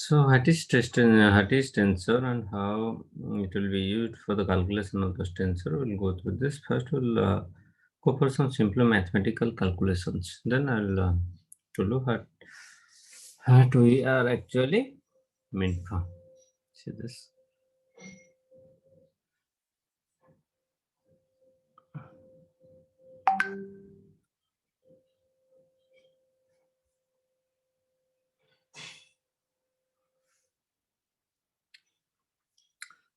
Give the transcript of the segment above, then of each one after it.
So what is tensor and how it will be used for the calculation of this tensor? We'll go through this. First, we'll go for some simple mathematical calculations. Then I'll tell you what we are actually meant for. See this.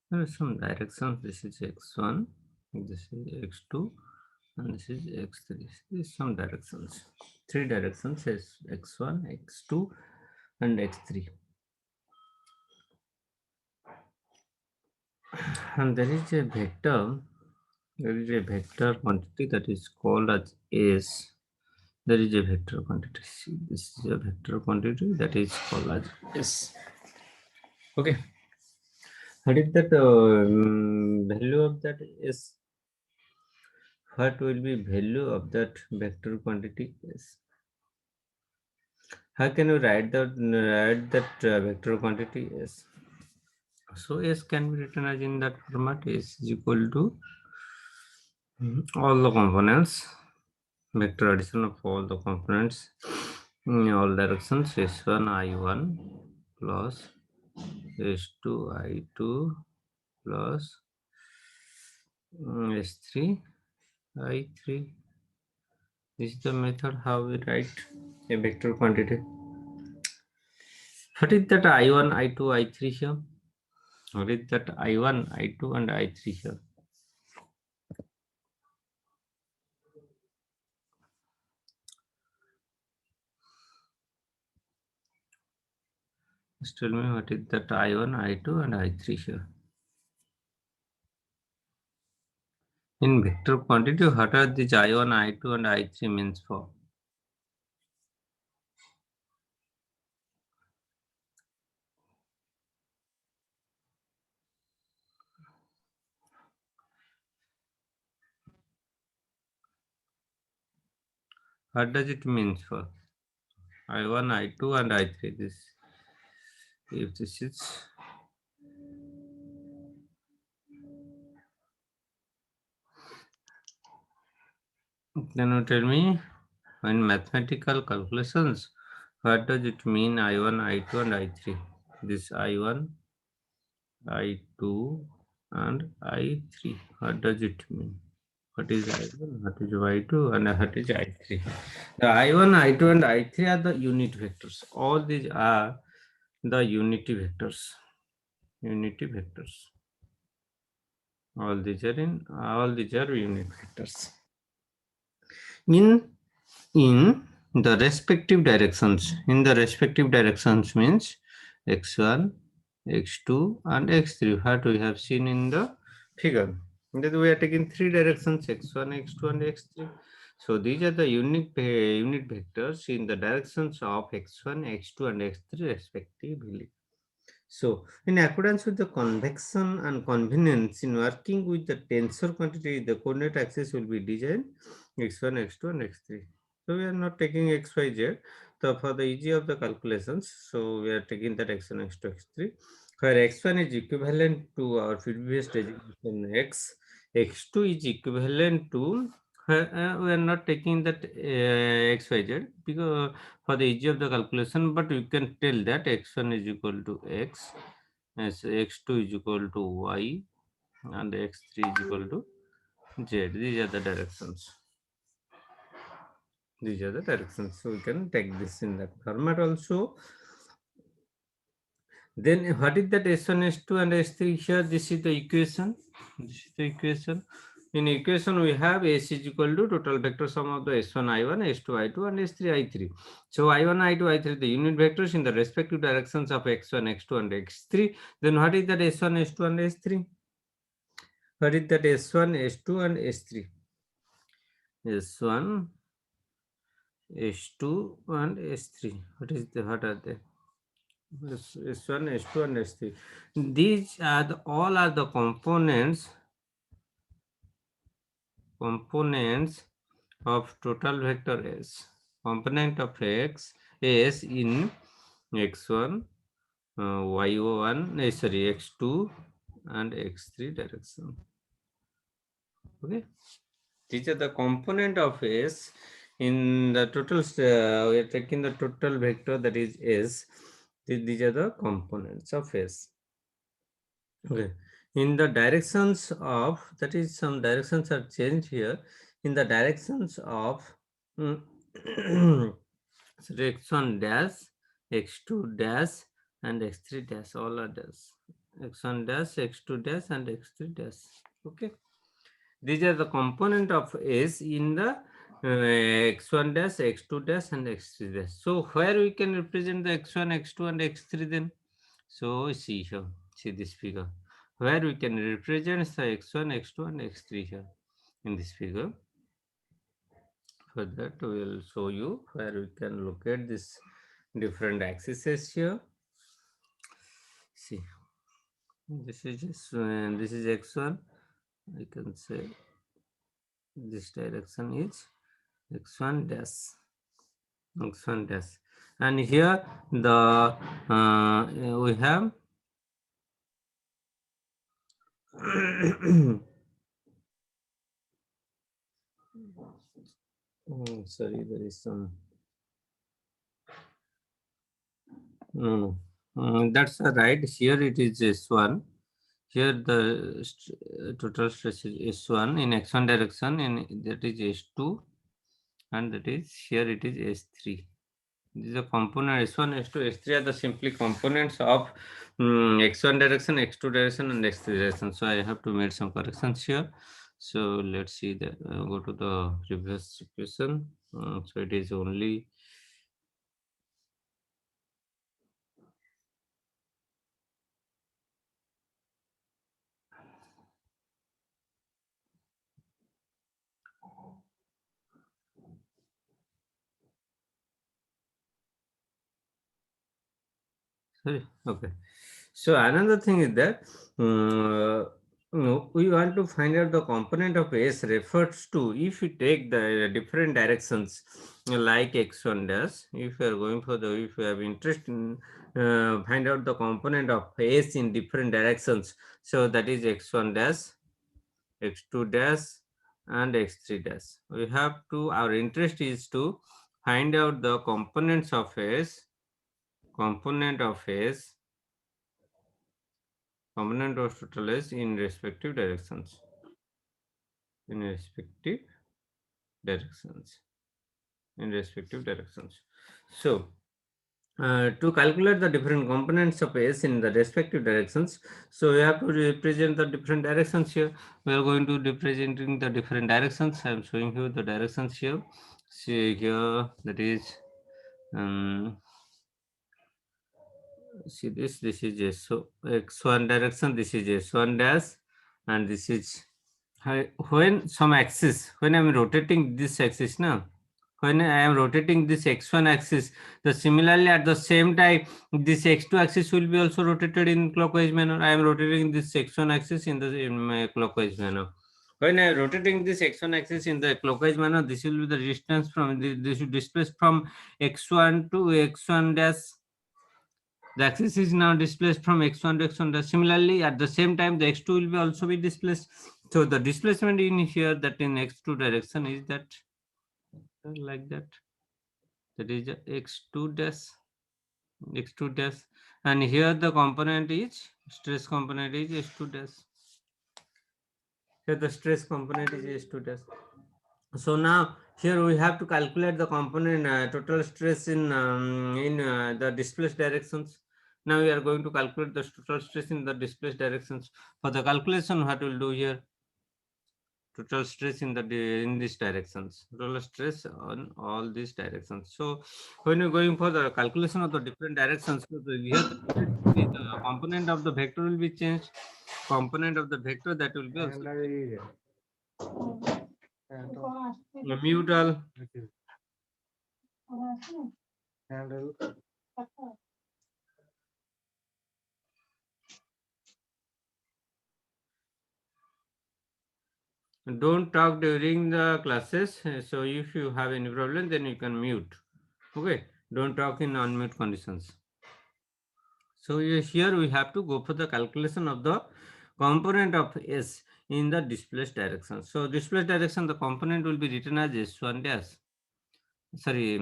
There are some directions. This is x1, this is x2, and this is x3. This is some directions. Three directions is x1, x2, and x3. And there is a vector quantity that is called as S. There is a vector quantity. See, this is a vector quantity that is called as S. Okay. What is that value of that S? What will be value of that vector quantity S? How can you write that vector quantity S? So S can be written as in that format. S is equal to all the components, vector addition of all the components in all directions, s1 I1 plus s2 I2 plus s3 I3. This is the method how we write a vector quantity. What is that I1, I2, I3 here? What is that I1, I2 and I3 here? Just tell me what is that I1, I2 and I3 here. In vector quantity, what are these I1, I2 and I3 means for? What does it mean for? I1, I2 and I3. This, if this is then you tell me in mathematical calculations, what does it mean I1, I2 and I3? This I1, I2 and I3. What does it mean? What is I1, what is I2 and what is I3? The I1, I2 and I3 are the unit vectors. All these are the unity vectors. Unity vectors. All these are unit vectors. In the respective directions. In the respective directions means x1, x2 and x3. What we have seen in the figure. That we are taking three directions x1, x2 and x3. So these are the unit vectors in the directions of x1, x2 and x3 respectively. So, in accordance with the convection and convenience in working with the tensor quantity, the coordinate axis will be designed x1, x2 and x3. So, we are not taking x, y, z. So, for the easy of the calculations, so we are taking that x1, x2, x3, where x1 is equivalent to our previous designation x, x2 is equivalent to, we are not taking that x, y, z because for the ease of the calculation, but you can tell that x1 is equal to x, as x2 is equal to y, and x3 is equal to z. These are the directions. These are the directions. So we can take this in that format also. Then what is that S1, S2 and S3 here? This is the equation. This is the equation. In equation we have S is equal to total vector sum of the S1, I1, S2, I2 and S3, I3. So I1, I2, I3 the unit vectors in the respective directions of x1, x2 and x3. Then what is that S1, S2 and S3? What is that S1, S2 and S3? S1, S2 and S3. What are they? S1, S2 and S3. These are all are the components of total vector S. Component of S in x1, y1, sorry, x2 and x3 direction. Okay, these are the component of S in the total. We are taking the total vector, that is S. These are the components of S. Okay, in the directions of, that is, some directions are changed here. In the directions of so x1 dash, x2 dash, and x3 dash, all are dash. x1 dash, x2 dash, and x3 dash. Okay, these are the component of S in the x1 dash, x2 dash, and x3 dash. So where we can represent the x1, x2, and x3 then? So see here, see this figure, where we can represent the x1, x2, and x3 here in this figure. For that, we will show you where we can locate this different axes here. See, this is this is x1. I can say this direction is x1 dash, x1 dash, and here the we have sorry, there is some no. That's right. Here it is S1. Here the total stress is S1 in x1 direction, and that is S2, and that is here it is S3. These are component S1, S2, S3 are the simply components of x1 direction, x2 direction, and x3 direction. So I have to make some corrections here. So let's see that go to the previous equation. So it is only sorry. Okay. So another thing is that we want to find out the component of S refers to if you take the different directions like x1 dash. If you are going for the, if you have interest in find out the component of S in different directions, so that is x1 dash, x2 dash, and x3 dash. We have to, our interest is to find out the components of S, component of S, component of total S in respective directions. In respective directions. In respective directions. So, to calculate the different components of S in the respective directions, so we have to represent the different directions here. We are going to representing the different directions. I am showing you the directions here. See here, that is see this is S, so x1 direction, this is S1 dash, and this is when some axis, when I am rotating this axis now, when I am rotating this x1 axis, the similarly at the same time this x2 axis will be also rotated in clockwise manner. I am rotating this x1 axis in my clockwise manner. When I am rotating this x1 axis in the clockwise manner, this will be the distance from this will displace from x1 to x1 dash. The axis is now displaced from x1 to x1 dash. Similarly, at the same time, the x2 will be also be displaced. So the displacement in here, that in x2 direction, is that like that. That is x2 dash, x2 dash, and here the component is stress component is s2 dash. Here the stress component is s2 dash. So now here we have to calculate the component total stress in the displaced directions. Now we are going to calculate the total stress in the displaced directions. For the calculation, what we'll do here? Total stress in the in these directions. Total stress on all these directions. So when you're going for the calculation of the different directions, so here the component of the vector will be changed. Component of the vector that will be also mutual. Don't talk during the classes. So if you have any problem, then you can mute. Okay. Don't talk in unmute conditions. So here we have to go for the calculation of the component of S in the displaced direction. So displaced direction, the component will be written as S1 dash. Sorry,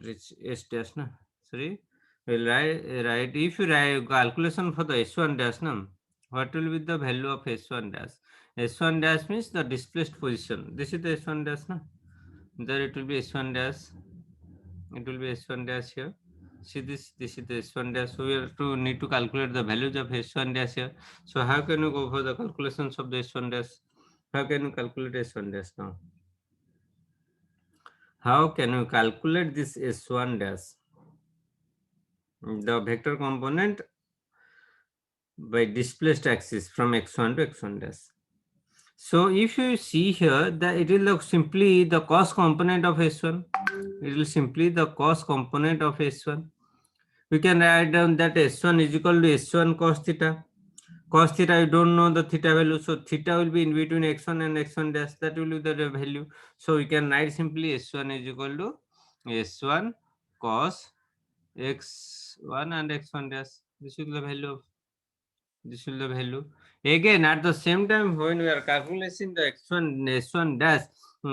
it's S dash, na? Sorry, we'll write if you write calculation for the S1 dash, na, what will be the value of S1 dash? S1 dash means the displaced position. This is the S1 dash, na? There it will be S1 dash. It will be S1 dash here. See this is the S1 dash. So we have to need to calculate the values of S1 dash here. So how can you go for the calculations of the S1 dash? How can you calculate S1 dash now? How can you calculate this S1 dash? The vector component by displaced axis from x1 to x1 dash. So if you see here that it will simply the cos component of S1. It will simply the cos component of S1. We can write down that S1 is equal to S1 cos theta. Cos theta, you don't know the theta value, so theta will be in between x1 and x1 dash. That will be the value. So we can write simply S1 is equal to S1 cos x1 and x1 dash. This will be the value of this will be the value. Again, at the same time, when we are calculating the s1 dash,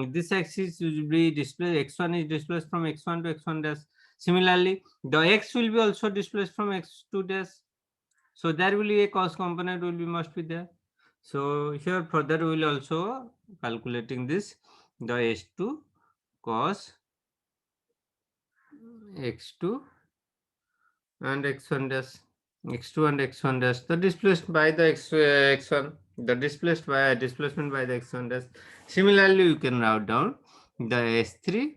this axis will be displaced. X1 is displaced from x1 to x1 dash. Similarly, the x will be also displaced from x2 dash. So there will be a cos component will be must be there. So here further we will also calculating this the s2 cos x2 and x1 dash. X2 and x1 dash, the displaced by the x1, the displacement by the x1 dash. Similarly, you can write down the s3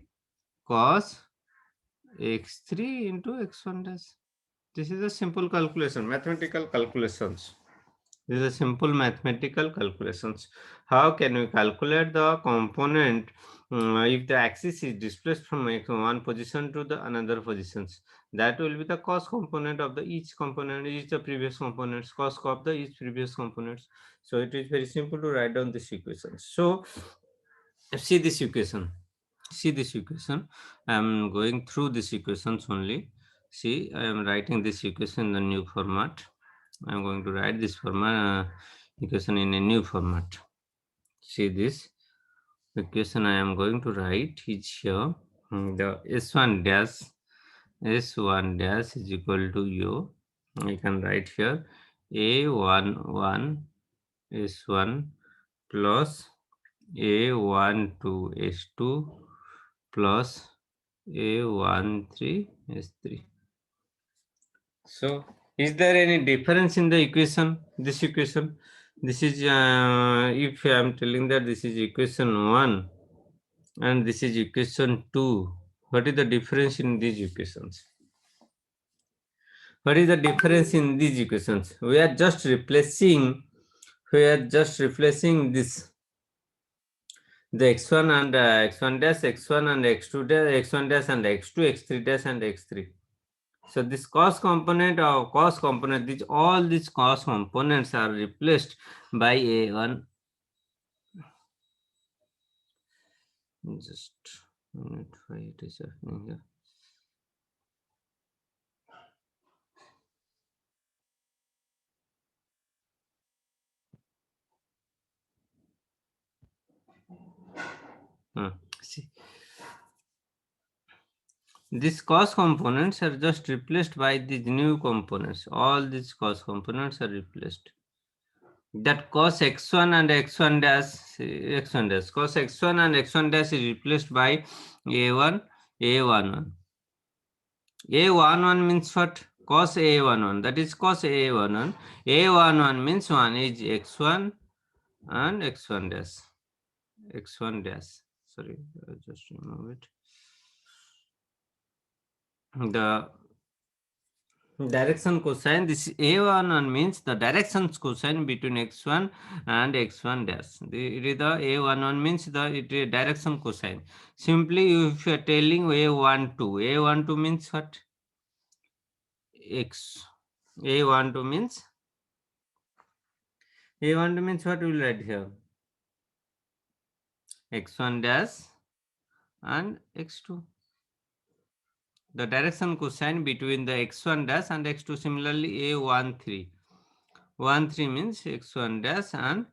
cos x3 into x1 dash. This is a simple calculation, mathematical calculations. This is a simple mathematical calculations. How can we calculate the component if the axis is displaced from one position to the another positions? That will be the cos component of the each component, each the previous components, cos of the each previous components. So it is very simple to write down this equation. So see this equation. See this equation. I am going through this equations only. See, I am writing this equation in the new format. I am going to write this format equation in a new format. See this equation I am going to write is here. The S1 dash is equal to U. I can write here A11 S1 plus A12 S2 plus A13 S3. So is there any difference in the equation? This equation, this is if I am telling that this is equation 1 and this is equation 2, what is the difference in these equations? What is the difference in these equations? We are just replacing this the x1 and x1 dash, x1 and x2 dash, x1 dash and x2, x3 dash and x3. So this cos component or cos component, all these cos components are replaced by a1. Just a minute, why it is happening here. See, these cos components are just replaced by these new components. All these cos components are replaced. That cos x1 and x1 dash, cos x1 and x1 dash is replaced by a1, a11. A11 means what? Cos A11. That is cos A11. A11 means 1 is x1 and x1 dash. X1 dash. Sorry, I'll just remove it. The direction cosine, this A11 means the direction cosine between x1 and x1 dash. It is the A11 means the direction cosine. Simply if you are telling A12 means what? A12 means what we will write here? X1 dash and x2. the direction cosine between the x1 dash and x2. Similarly, A13. 13 means x1 dash and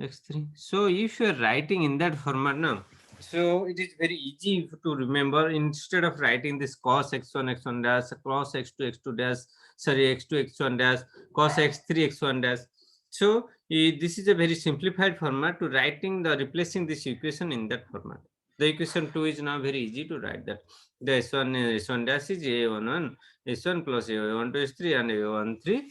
x3. So if you are writing in that format now, so it is very easy to remember. Instead of writing this cos x1 x1 dash, cos x2 x2 dash, sorry, x2 x1 dash, cos x3 x1 dash. So this is a very simplified format to writing the replacing this equation in that format. The equation 2 is now very easy to write that. The S1 dash is A11 S1 plus A12 S3 and A13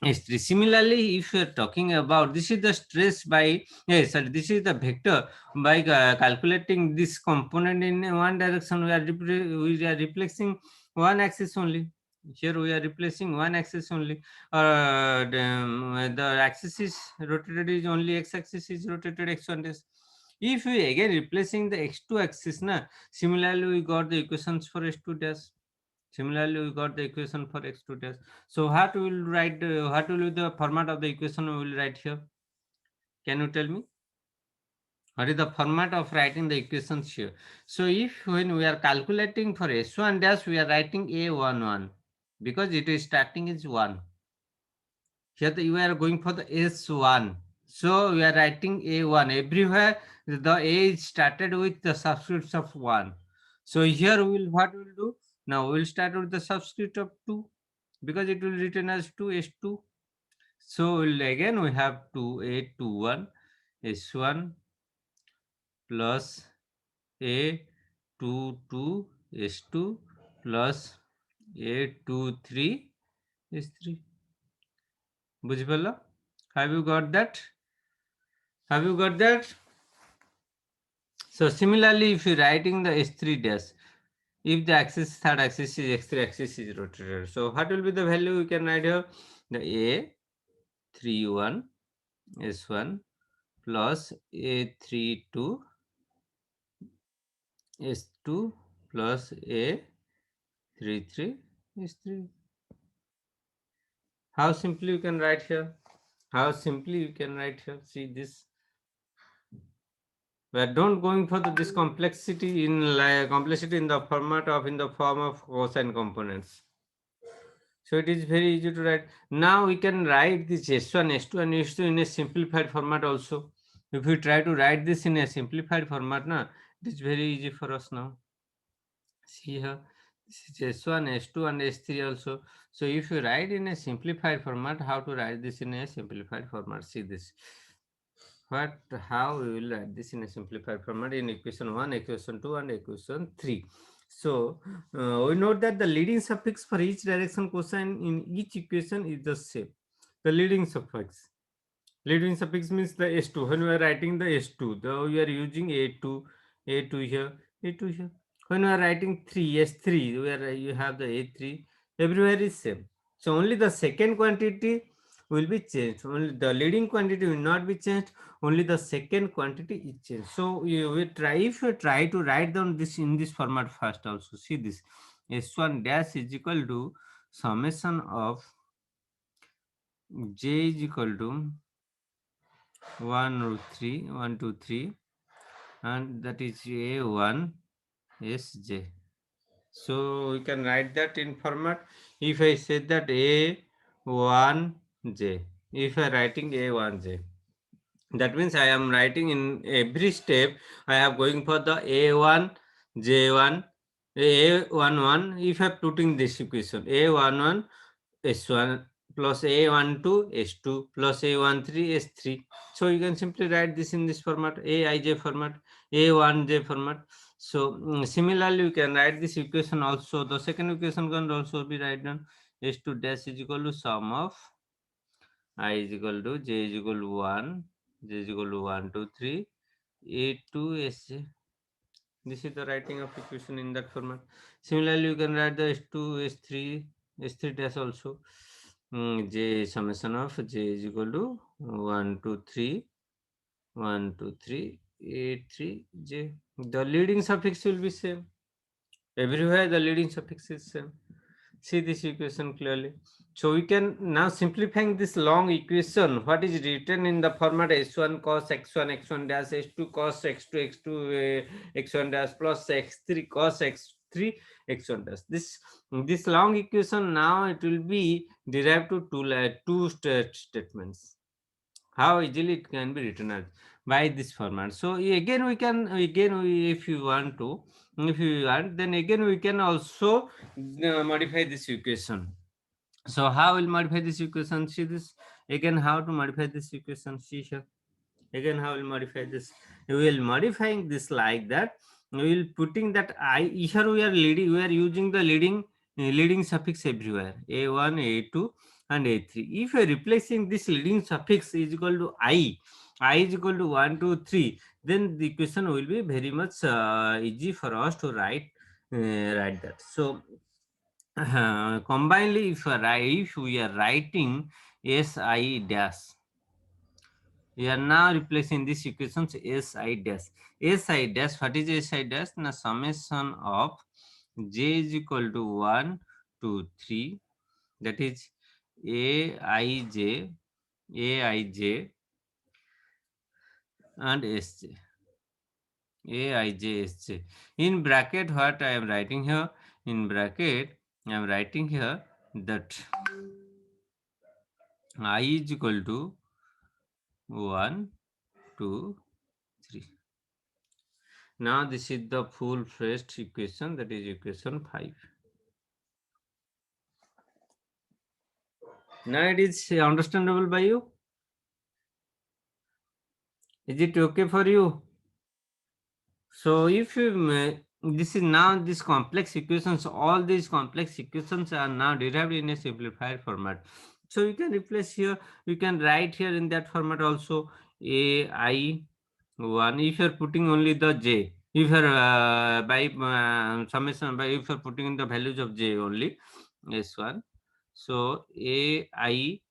S3. Similarly, if you are talking about this is the stress by sorry, this is the vector by calculating this component in one direction. We are replacing one axis only. Here we are replacing one axis only. The axis is rotated is only x-axis is rotated x1 dash. If we again replacing the x2 axis, na, similarly we got the equations for x2 dash. Similarly, we got the equation for x2 dash. So what we will write, what will be the format of the equation we will write here? Can you tell me? What is the format of writing the equations here? So if when we are calculating for S1 dash, we are writing A11 because it is starting is 1. Here we are going for the S1. So we are writing A1. Everywhere the A is started with the subscripts of 1. So here we will what we will do? Now we will start with the subscript of 2 because it will written as 2 S2. So again we have 2 A21 S1 plus A22 S2 plus A23 S3. Bujhipalla? Have you got that? Have you got that? So similarly, if you writing the S3 dash, if the axis third axis is x3 axis is rotated, so what will be the value we can write here? The A31 S1 plus A32 S2 plus A33 S3. How simply you can write here? How simply you can write here? See this. We are don't going for this complexity in the format of in the form of cosine components. So it is very easy to write. Now we can write this S1, S2 and S2 in a simplified format also. If we try to write this in a simplified format, na, it is very easy for us now. See here, this is S1, S2 and S3 also. So if you write in a simplified format, how to write this in a simplified format? See this. How we will write this in a simplified format in equation 1, equation 2 and equation 3. So we note that the leading suffix for each direction cosine in each equation is the same. The leading suffix. Leading suffix means the S2. When we are writing the S2, we are using A2, A2 here, A2 here. When we are writing 3, S3, where you have the A3, everywhere is same. So only the second quantity will be changed. Only the leading quantity will not be changed. Only the second quantity is changed. So you will try, if you try to write down this in this format first also, see this. S1 dash is equal to summation of J is equal to 1 root 3 1 2 3 and that is A1 Sj. So we can write that in format. If I say that A1J, if I writing A1J, that means I am writing in every step I am going for the A1 J1 A11. If I am putting this equation A11 S1 plus A12 S2 plus A13 S3. So you can simply write this in this format, Aij format, A1J format. So similarly you can write this equation also. The second equation can also be written S2 dash is equal to sum of I is equal to J is equal to 1, J is equal to 1 2 3 A2 Sj. This is the writing of equation in that format. Similarly you can write the S2 S3 S3 dash also. J summation of J is equal to 1 2 3 1 2 3 8 3 J. The leading suffix will be same. Everywhere the leading suffix is same. See this equation clearly. So we can now simplifying this long equation. What is written in the format S1 cos x1 dash S2 cos x2 x2 x1 dash plus x3 cos x x3 x1 dash. This long equation now it will be derived to two statements. How easily it can be written as by this format. So again we can, if you want to, if you want, then again we can also modify this equation. So how will modify this equation? See this again, how to modify this equation. See here again, how will modify this? We will modifying this like that. We will putting that I here, we are leading, we are using the leading suffix everywhere, a1 a2 and a3. If you are replacing this leading suffix is equal to I is equal to 1 2 3, then the equation will be very much easy for us to write that. So combinedly, if we are writing si dash, we are now replacing this equations si dash. Si dash, what is si dash? Now summation of j is equal to 1 to 3, that is aij, aij and sj, aij sj. In bracket, what I am writing here? In bracket, I am writing here that I is equal to 1 2 3. Now this is the full-fledged equation, that is equation 5. Now it is understandable by you? Is it okay for you? So if you this is now this complex equations, all these complex equations are now derived in a simplified format. So you can replace here, you can write here in that format also ai1. If you are putting only the j, if you are by summation, by if you are putting in the values of j only, s1, so ai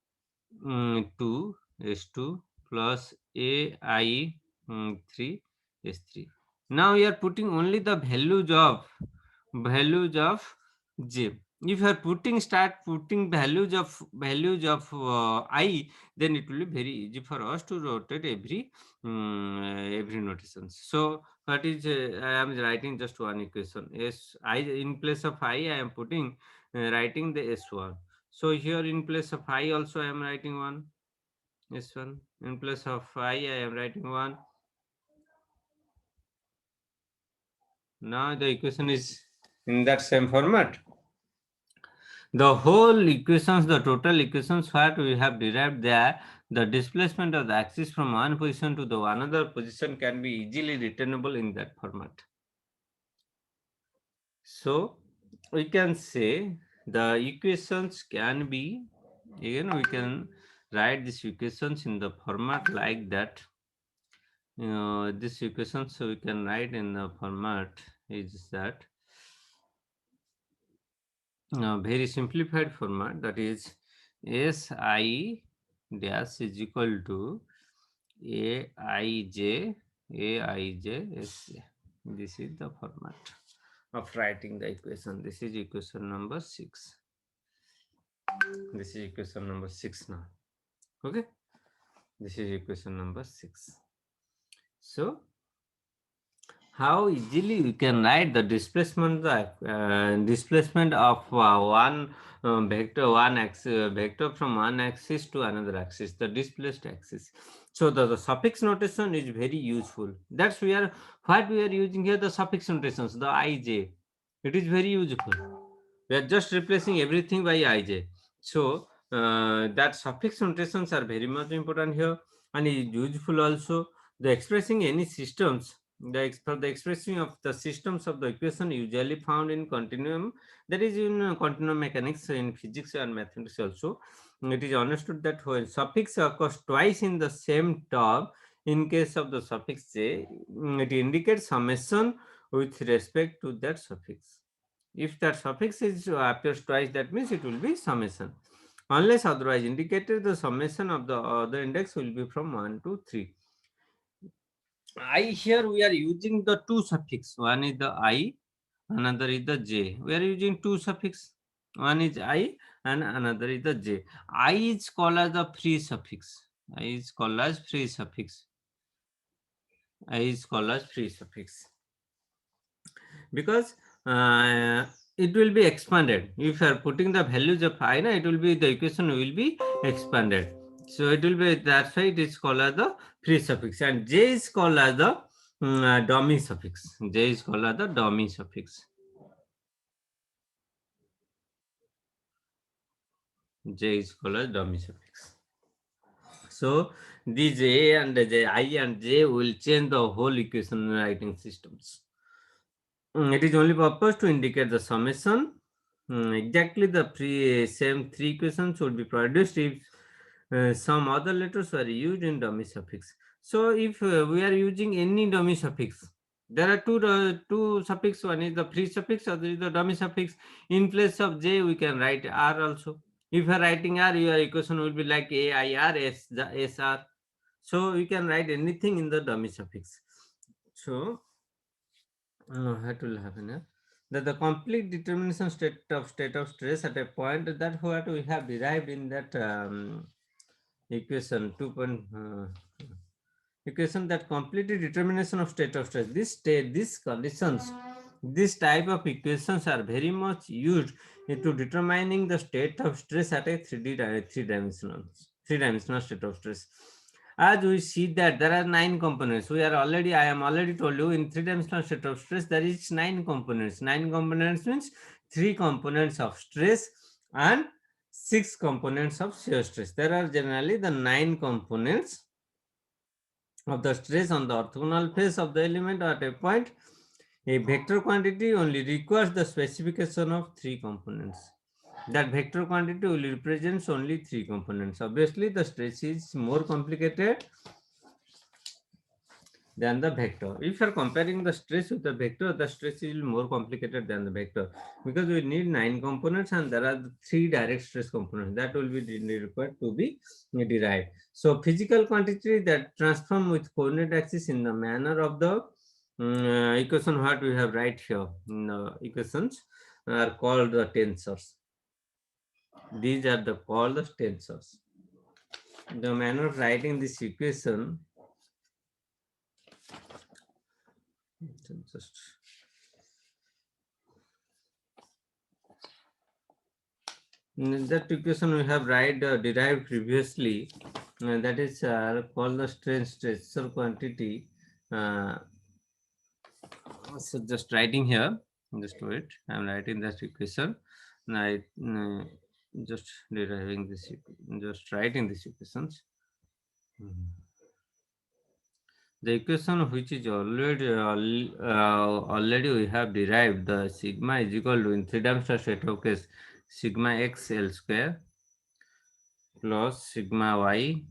2 s2 plus ai 3 s3. Now we are putting only the values of j. If you are start putting values of I, then it will be very easy for us to rotate every notation. So what is I am writing just one equation. I in place of I am putting writing the s1. So here in place of I also I am writing one s1. In place of I am writing one. Now the equation is in that same format. The whole equations, the total equations what we have derived there, the displacement of the axis from one position to the another position can be easily returnable in that format. So we can say the equations can be, again we can write these equations in the format like that. This equation, so we can write in the format is that very simplified format, that is si dash is equal to aij sj. This is the format of writing the equation. This is equation number 6. This is equation number 6 now. Okay, this is equation number 6. So how easily we can write the displacement of one vector from one axis to another axis, the displaced axis. So the suffix notation is very useful. That's where what we are using here, the suffix notations, the ij. It is very useful. We are just replacing everything by ij. So that suffix notations are very much important here and is useful also. The expressing any systems, for the expressing of the systems of the equation usually found in continuum, that is in continuum mechanics, in physics and mathematics also. It is understood that when suffix occurs twice in the same term, in case of the suffix j, it indicates summation with respect to that suffix. If that suffix appears twice, that means it will be summation. Unless otherwise indicated, the summation of the other index will be from 1 to 3. I here we are using the two suffix. One is the I, another is the j. We are using two suffix. One is I and another is the j. I is called as the free suffix. I is called as free suffix. I is called as free suffix. Because it will be expanded. If you are putting the values of I, it will be, the equation will be expanded. So it will be, that's why it is called as the free suffix, and J is called as the dummy suffix. J is called as the dummy suffix. J is called as dummy suffix. So these A and J, I and J will change the whole equation writing systems. It is only purpose to indicate the summation. Exactly the same three equations would be produced if some other letters were used in dummy suffix. So if we are using any dummy suffix, there are two suffix. One is the free suffix, other is the dummy suffix. In place of J, we can write R also. If you are writing R, your equation will be like AIR, SR. So you can write anything in the dummy suffix. So what will happen here? That the complete determination state of stress at a point, that what we have derived in that equation 2. Equation, that completely determination of state of stress. These conditions, this type of equations are very much used into determining the state of stress at a three-dimensional state of stress. As we see that there are 9 components. I am already told you, in three-dimensional state of stress there is 9 components. 9 components means 3 components of stress and 6 components of shear stress. There are generally the 9 components of the stress on the orthogonal face of the element at a point. A vector quantity only requires the specification of 3 components. That vector quantity will represents only 3 components. Obviously, the stress is more complicated than the vector. If you are comparing the stress with the vector, the stress is more complicated than the vector, because we need 9 components and there are 3 direct stress components that will be required to be derived. So physical quantity that transform with coordinate axis in the manner of the equation what we have right here in the equations are called the tensors. These are called the tensors. The manner of writing this equation, just that equation we have derived previously, that is called the stressor quantity. So just writing here, just wait, I am writing that equation. I just deriving this, just writing these equations. The equation which is already we have derived, the sigma is equal to, in three-dimensional state of case, sigma x L square plus sigma y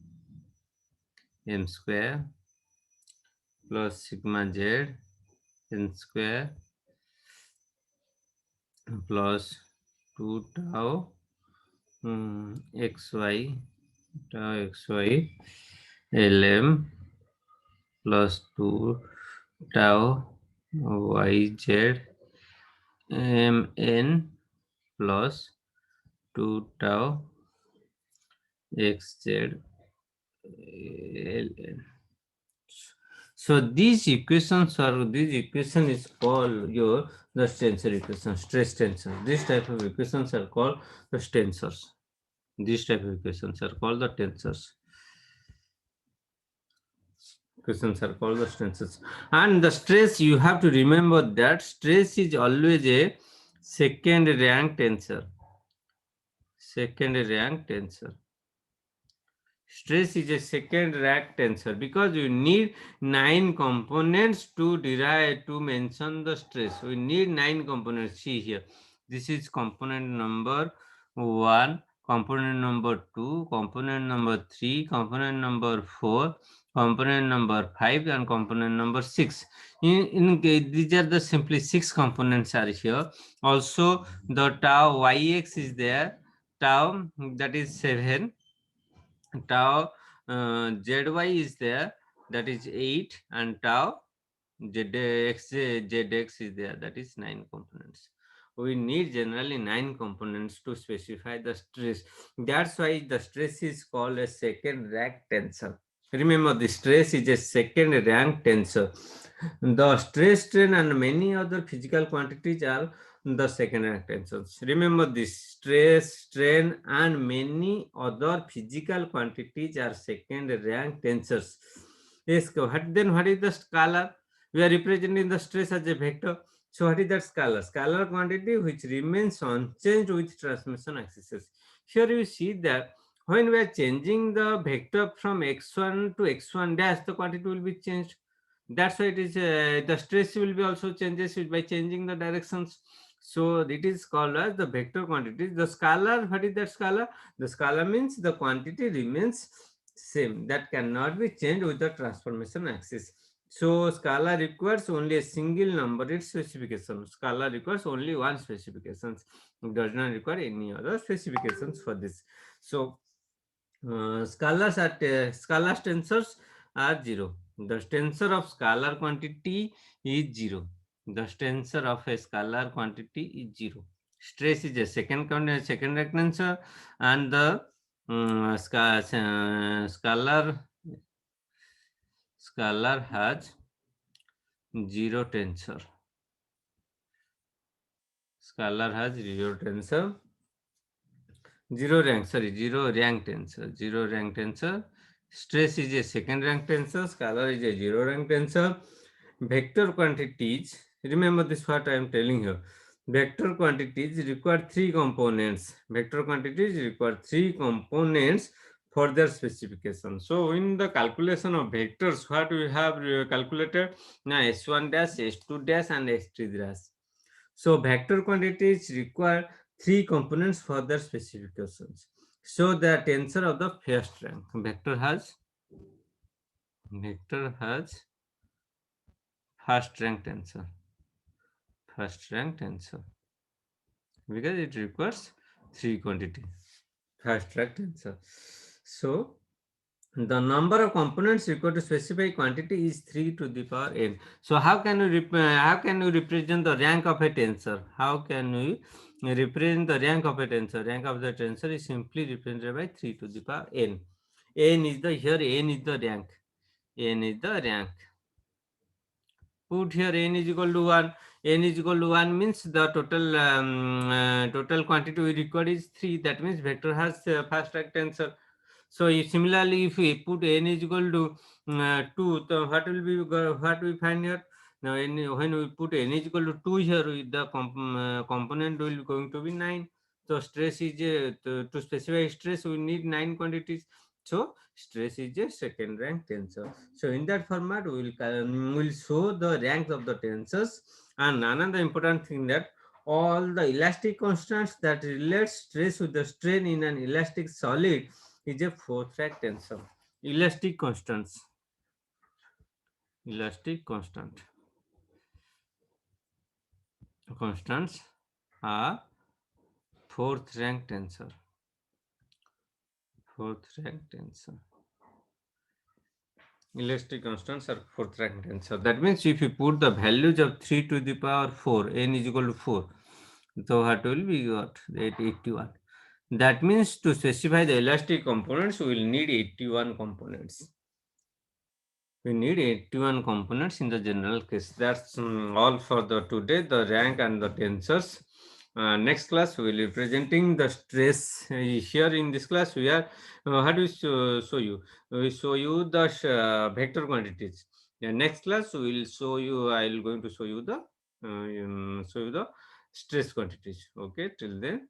m square plus sigma z n square plus 2 tau xy lm plus 2 tau yz mn plus 2 tau xz ln. So this equation is called the tensor equation, stress tensor. This type of equations are called the tensors. These type of equations are called the tensors. Equations are called the tensors. And the stress, you have to remember that stress is always a second rank tensor. Second rank tensor. Stress is a second rank tensor because you need 9 components to derive, to mention the stress. We need 9 components. See here, this is component number 1, component number 2, component number 3, component number 4, component number 5, and component number 6. These are the simply 6 components are here. Also the tau yx is there, tau that is 7, tau zy is there, that is 8, and tau zx is there, that is 9 components. We need generally 9 components to specify the stress. That's why the stress is called a second rank tensor. Remember, the stress is a second rank tensor. The stress, strain, and many other physical quantities are the second rank tensors. Remember, this stress, strain, and many other physical quantities are second rank tensors. Yes, then what is the scalar? We are representing the stress as a vector. So what is that scalar? Scalar quantity which remains unchanged with transmission axes. Here you see that when we are changing the vector from x1 to x1 dash, the quantity will be changed. That's why it is the stress will be also changes by changing the directions. So it is called as the vector quantity. The scalar, what is that scalar? The scalar means the quantity remains same, that cannot be changed with the transformation axis. So scalar requires only a single number its specification. Scalar requires only one specifications. It does not require any other specifications for this. So scalar tensors are zero. The tensor of scalar quantity is zero. The tensor of a scalar quantity is zero. Stress is a second rank tensor, and the scalar has zero tensor. Scalar has zero tensor. Zero rank tensor. Stress is a second rank tensor. Scalar is a zero rank tensor. Vector quantities, remember this what I am telling you. Vector quantities require three components. Vector quantities require three components for their specification. So in the calculation of vectors, what we have calculated? Now S1 dash, S2 dash, and S3 dash. So vector quantities require three components for their specifications. So the tensor of the first rank. Vector has first rank tensor. First rank tensor. Because it requires three quantity. First rank tensor. So the number of components required to specify quantity is 3 to the power n. So how can you represent the rank of a tensor? How can we represent the rank of a tensor? Rank of the tensor is simply represented by 3 to the power n. N is the rank. N is the rank. Put here n is equal to 1. N is equal to 1 means the total quantity we require is 3. That means vector has first rank tensor. So similarly, if we put n is equal to 2, so what we find here? Now when we put n is equal to 2 here, the component will going to be 9. So stress is to specify stress we need 9 quantities. So stress is a second rank tensor. So in that format we will show the ranks of the tensors. And another important thing, that all the elastic constants that relate stress with the strain in an elastic solid is a fourth rank tensor. Elastic constants are fourth rank tensor. Elastic constants are fourth rank tensor. That means if you put the values of 3 to the power 4, n is equal to 4, so what will be got? 81. That means to specify the elastic components, we will need 81 components. We need 81 components in the general case. That's all for the today, the rank and the tensors. Next class we will be presenting the stress. Here in this class we are how do we show you? We show you the vector quantities. Next class we will show you. I will going to show you the stress quantities. Okay, till then.